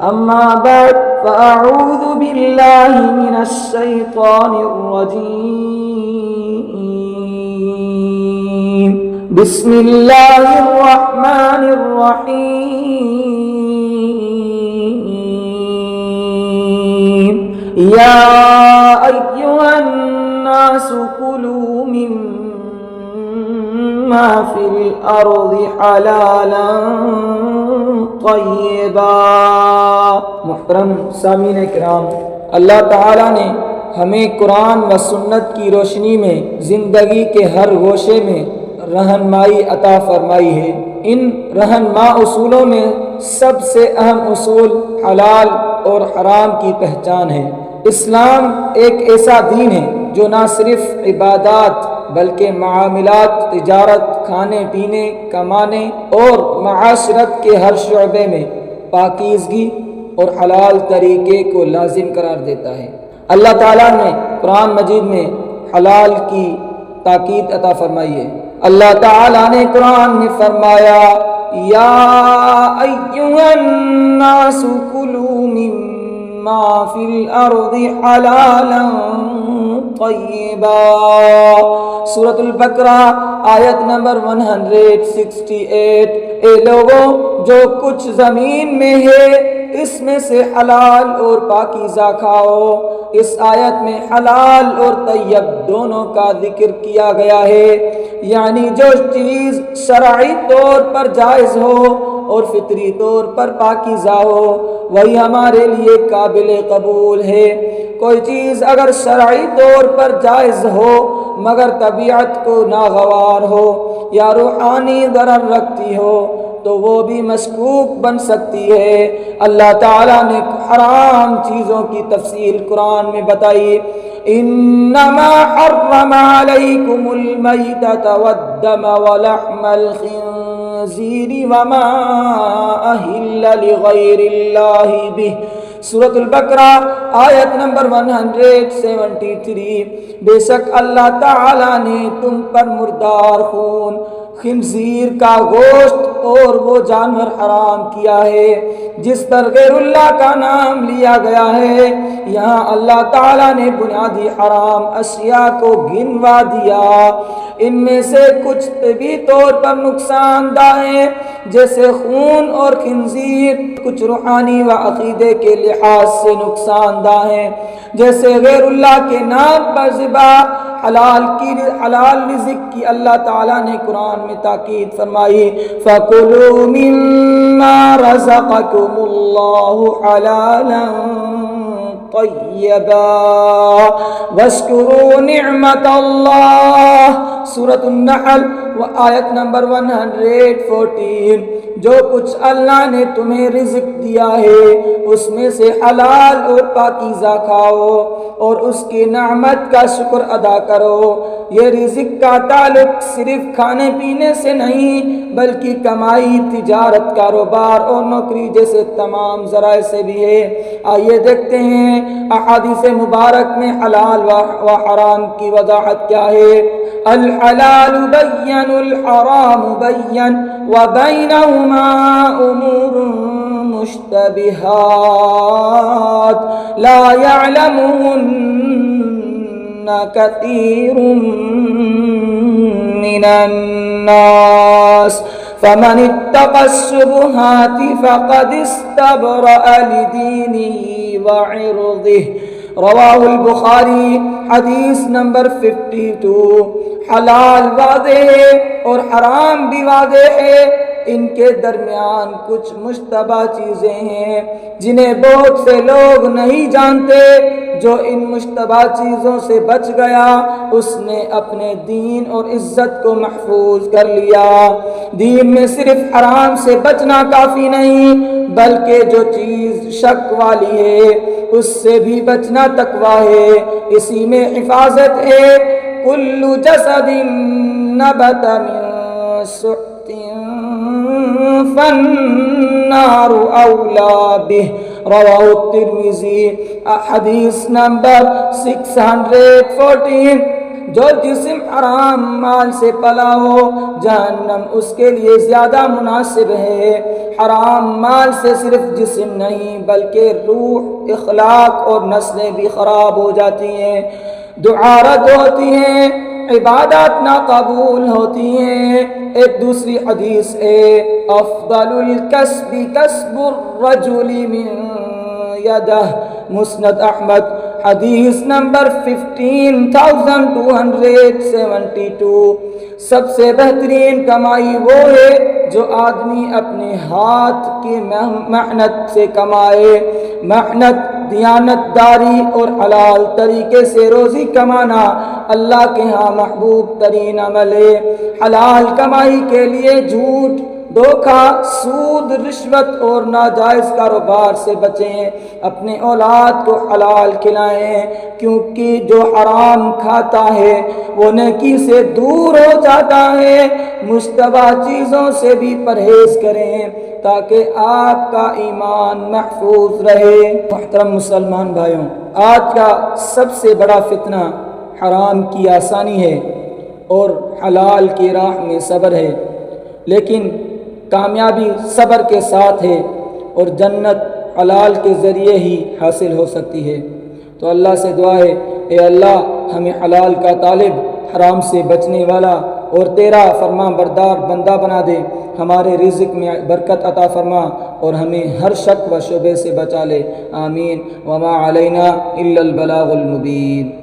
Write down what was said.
أما بعد فأعوذ بالله من الشيطان الرجيم بسم الله الرحمن الرحيم يا أيها الناس كلوا مما في الأرض حلالا طیبا۔ محترم سامعین کرام، اللہ تعالیٰ نے ہمیں قرآن و سنت کی روشنی میں زندگی کے ہر گوشے میں رہنمائی عطا فرمائی ہے۔ ان رہنما اصولوں میں سب سے اہم اصول حلال اور حرام کی پہچان ہے۔ اسلام ایک ایسا دین ہے جو نہ صرف عبادات بلکہ معاملات، تجارت، کھانے پینے، کمانے اور معاشرت کے ہر شعبے میں پاکیزگی اور حلال طریقے کو لازم قرار دیتا ہے۔ اللہ تعالیٰ نے قرآن مجید میں حلال کی تاکید عطا فرمائی ہے۔ اللہ تعالیٰ نے قرآن میں فرمایا یا ایھا الناس کلوا مما فی الارض حلالا طیبا۔ سورۃ البقرہ آیت نمبر 168۔ اے لوگوں، جو کچھ زمین میں ہے اس میں سے حلال اور پاکیزہ کھاؤ۔ اس آیت میں حلال اور طیب دونوں کا ذکر کیا گیا ہے، یعنی جو چیز شرعی طور پر جائز ہو اور فطری طور پر پاکیزہ ہو وہی ہمارے لیے قابل قبول ہے۔ کوئی چیز اگر شرعی طور پر جائز ہو مگر طبیعت کو ناگوار ہو یا روحانی ضرر رکھتی ہو تو وہ بھی مشکوک بن سکتی ہے۔ اللہ تعالیٰ نے حرام چیزوں کی تفصیل قرآن میں بتائی، انما حرم علیکم المیتۃ والدم ولحم الخنزیر وما اہل لغیر اللہ بہ۔ سورۃ البقرہ آیت نمبر 173۔ بے شک اللہ تعالیٰ نے تم پر مردار خون، خنزیر کا گوشت اور وہ جانور حرام کیا ہے جس پر غیر اللہ کا نام لیا گیا ہے۔ یہاں اللہ تعالیٰ نے بنیادی حرام اشیاء کو گنوا دیا۔ ان میں سے کچھ طبی طور پر نقصان دہ ہیں جیسے خون اور خنزیر، کچھ روحانی و عقیدے کے لحاظ سے نقصان دہ ہیں جیسے غیر اللہ کے نام پر ذبح۔ حلال رزق کی اللہ تعالیٰ نے قرآن میں تاکید فرمائی، فَكُلُوا مِمَّا رَزَقَكُمُ اللَّهُ حَلَالًا طَيِّبًا وَاشْكُرُوا نِعْمَةَ اللَّهِ۔ سورۃ النحل آیت نمبر 114۔ جو کچھ اللہ نے تمہیں رزق دیا ہے اس میں سے حلال اور پاکیزہ کھاؤ اور اس کی نعمت کا شکر ادا کرو۔ یہ رزق کا تعلق صرف کھانے پینے سے نہیں بلکہ کمائی، تجارت، کاروبار اور نوکری جیسے تمام ذرائع سے بھی ہے۔ آئیے دیکھتے ہیں احادیث مبارک میں حلال و حرام کی وضاحت کیا ہے۔ الحلال بین الحرام بین وبینہما امور مشتبہات لا یعلمہن کثیر من الناس فمن اتقى الشبهات فقد استبرأ لدينه وعرضه۔ رواہ البخاری حدیث نمبر 52۔ حلال واضح ہے اور حرام بھی واضح ہے، ان کے درمیان کچھ مشتبہ چیزیں ہیں جنہیں بہت سے لوگ نہیں جانتے۔ جو ان مشتبہ چیزوں سے بچ گیا اس نے اپنے دین اور عزت کو محفوظ کر لیا۔ دین میں صرف حرام سے بچنا کافی نہیں بلکہ جو چیز شک والی ہے اس سے بھی بچنا تقویٰ ہے، اسی میں حفاظت ہے۔ کل جسد نبت من سحت فالنار اولا بہ۔ رواہ الترمذی حدیث نمبر 614۔ جو جسم حرام مال سے پلا ہو جہنم اس کے لیے زیادہ مناسب ہے۔ حرام مال سے صرف جسم نہیں بلکہ روح، اخلاق اور نسلیں بھی خراب ہو جاتی ہیں، دعا رد ہوتی ہیں، عبادات ناقبول ہوتی ہیں۔ ایک دوسری حدیث ہے افضل الکسب کسب الرجل من یدہ، مسند احمد، حدیث نمبر 15272۔ سب سے بہترین کمائی وہ ہے جو آدمی اپنے ہاتھ کی محنت سے کمائے۔ محنت، دیانت داری اور حلال طریقے سے روزی کمانا اللہ کے ہاں محبوب ترین عمل ہے۔ حلال کمائی کے لیے جھوٹ، دھوکہ، سود، رشوت اور ناجائز کاروبار سے بچیں۔ اپنے اولاد کو حلال کھلائیں، کیونکہ جو حرام کھاتا ہے وہ نیکی سے دور ہو جاتا ہے۔ مشتبہ چیزوں سے بھی پرہیز کریں تاکہ آپ کا ایمان محفوظ رہے۔ محترم مسلمان بھائیوں، آج کا سب سے بڑا فتنہ حرام کی آسانی ہے اور حلال کی راہ میں صبر ہے، لیکن کامیابی صبر کے ساتھ ہے اور جنت حلال کے ذریعے ہی حاصل ہو سکتی ہے۔ تو اللہ سے دعا ہے، اے اللہ ہمیں حلال کا طالب، حرام سے بچنے والا اور تیرا فرما بردار بندہ بنا دے۔ ہمارے رزق میں برکت عطا فرما اور ہمیں ہر شک و شبہ سے بچا لے۔ آمین۔ وما علینا الا البلاغ المبین۔